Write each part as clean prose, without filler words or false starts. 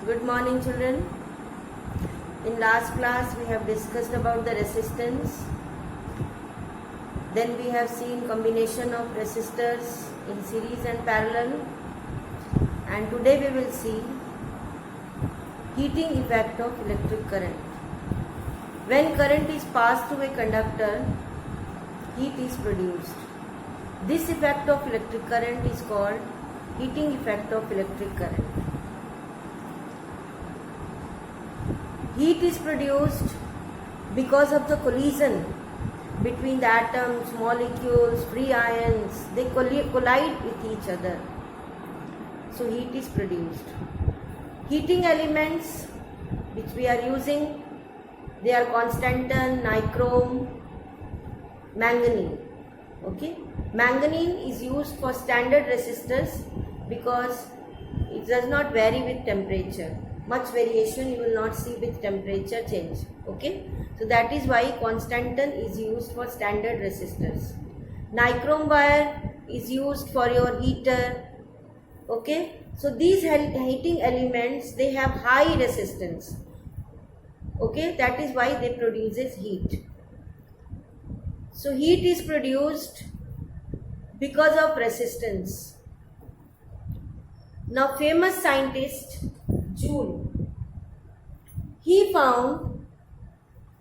Good morning, children. In last class we have discussed about the resistance. Then we have seen combination of resistors in series and parallel. And today we will see heating effect of electric current. When current is passed through a conductor, heat is produced. This effect of electric current is called heating effect of electric current. Heat is produced because of the collision between the atoms, molecules, free ions. They collide with each other. So heat is produced. Heating elements which we are using, they are constantan, nichrome, manganese. Okay, manganese is used for standard resistors because it does not vary with temperature. Much variation you will not see with temperature change. Okay, so that is why constantan is used for standard resistors. Nichrome wire is used for your heater. Okay, so these heating elements, they have high resistance. Okay, that is why they produces heat. So heat is produced because of resistance. Now famous scientist Joule, he found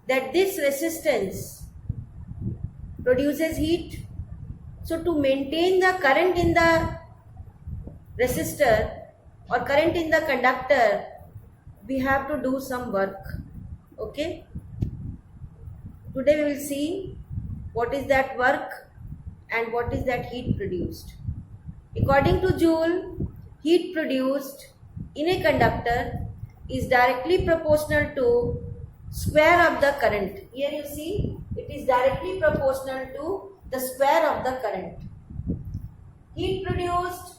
that this resistance produces heat. So to maintain the current in the resistor or current in the conductor, we have to do some work. Okay, today we will see what is that work and what is that heat produced. According to Joule, heat produced in a conductor is directly proportional to square of the current. Here you see it is directly proportional to the square of the current. Heat produced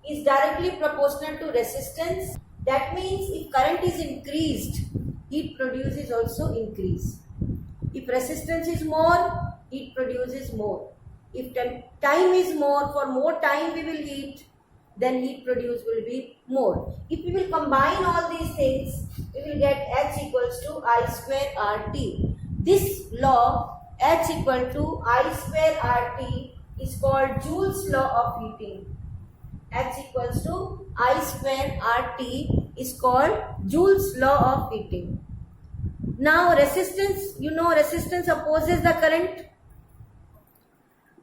is directly proportional to resistance. That means if current is increased, heat produces also increase. If resistance is more, heat produces more. If time is more, for more time we will heat, then heat produced will be more. If we will combine all these things, we will get H equals to I square RT. This law, H equal to I square RT, is called Joule's law of heating. H equals to I square RT is called Joule's law of heating. Now resistance, you know resistance opposes the current.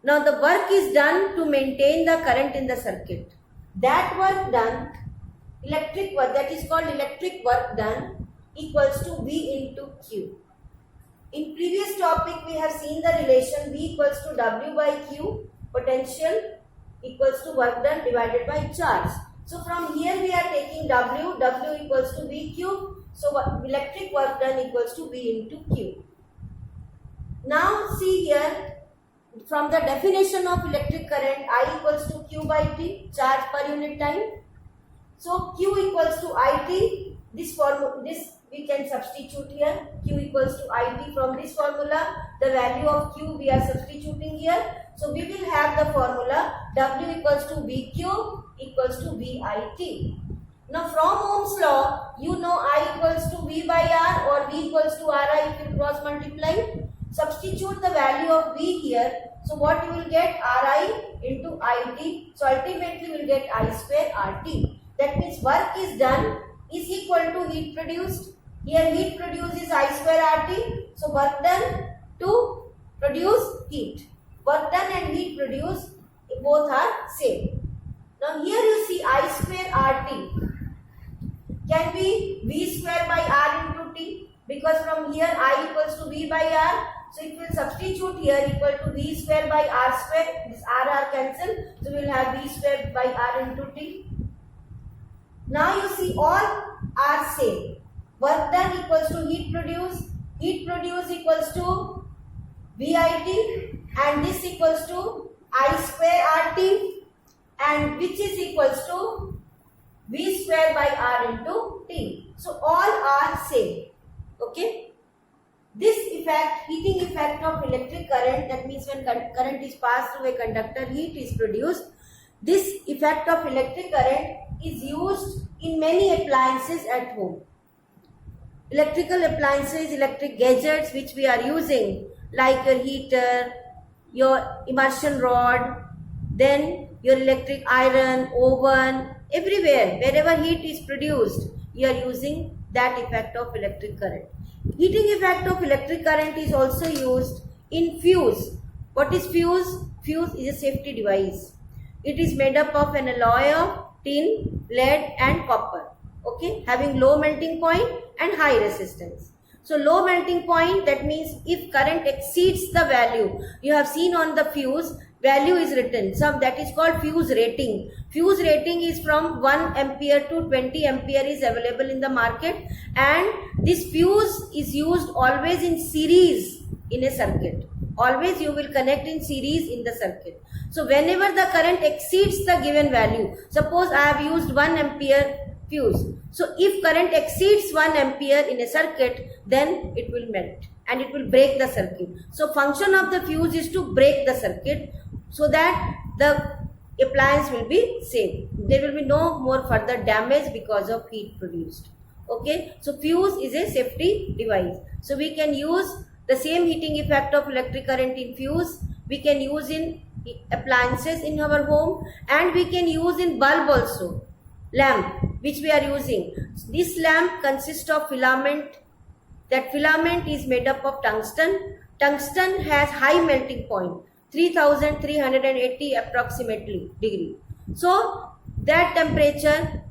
Now the work is done to maintain the current in the circuit. That work done, electric work, that is called electric work done, equals to V into Q. In previous topic we have seen the relation V equals to W by Q, potential equals to work done divided by charge. So from here we are taking W, W equals to V cube, so electric work done equals to V into Q. Now see here, from the definition of electric current, I equals to Q by T, charge per unit time. So Q equals to IT, this we can substitute here, Q equals to IT. From this formula, the value of Q we are substituting here. So we will have the formula W equals to V cube equals to VIT. Now from Ohm's law, you know I equals to V by R or V equals to RI if you cross multiply. Substitute the value of V here. So what you will get? Ri into IT. So ultimately we will get I square RT. That means work is done is equal to heat produced. Here heat produced is I square RT. So work done to produce heat. Work done and heat produced, both are same. Now here you see I square RT can be V square by R into T, because from here I equals to V by R. So if we will substitute here equal to V square by R square, this R cancel. So we will have V square by R into T. Now you see all are same. Work done equals to heat produced. Heat produced equals to VIT, and this equals to I square RT, and which is equals to V square by R into T. So all are same. Okay. This effect, heating effect of electric current, that means when current is passed through a conductor, heat is produced. This effect of electric current is used in many appliances at home. Electrical appliances, electric gadgets which we are using, like your heater, your immersion rod, then your electric iron, oven, everywhere, wherever heat is produced, you are using that effect of electric current. Heating effect of electric current is also used in fuse. What is fuse? Fuse is a safety device. It is made up of an alloy of tin, lead and copper. Okay, having low melting point and high resistance. So low melting point, that means if current exceeds the value, you have seen on the fuse, value is written. So that is called fuse rating. Fuse rating is from 1 ampere to 20 ampere is available in the market, and this fuse is used always in series in a circuit. Always you will connect in series in the circuit. So whenever the current exceeds the given value, suppose I have used 1 ampere fuse. So if current exceeds 1 ampere in a circuit, then it will melt and it will break the circuit. So function of the fuse is to break the circuit so that the appliance will be safe. There will be no more further damage because of heat produced. Okay, so fuse is a safety device. So we can use the same heating effect of electric current in fuse. We can use in appliances in our home, and we can use in bulb also. Lamp which we are using. This lamp consists of filament. That filament is made up of tungsten. Tungsten has high melting point, 3380 approximately degree. So that temperature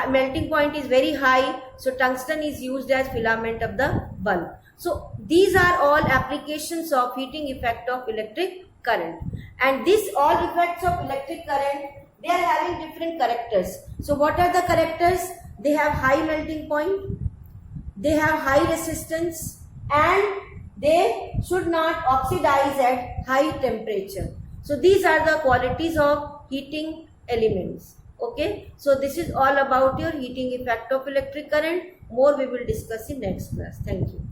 melting point is very high. So tungsten is used as filament of the bulb. So these are all applications of heating effect of electric current. And these all effects of electric current, they are having different characters. So what are the characters? They have high melting point, they have high resistance, and they should not oxidize at high temperature. So these are the qualities of heating elements. Okay, so this is all about your heating effect of electric current. More we will discuss in next class. Thank you.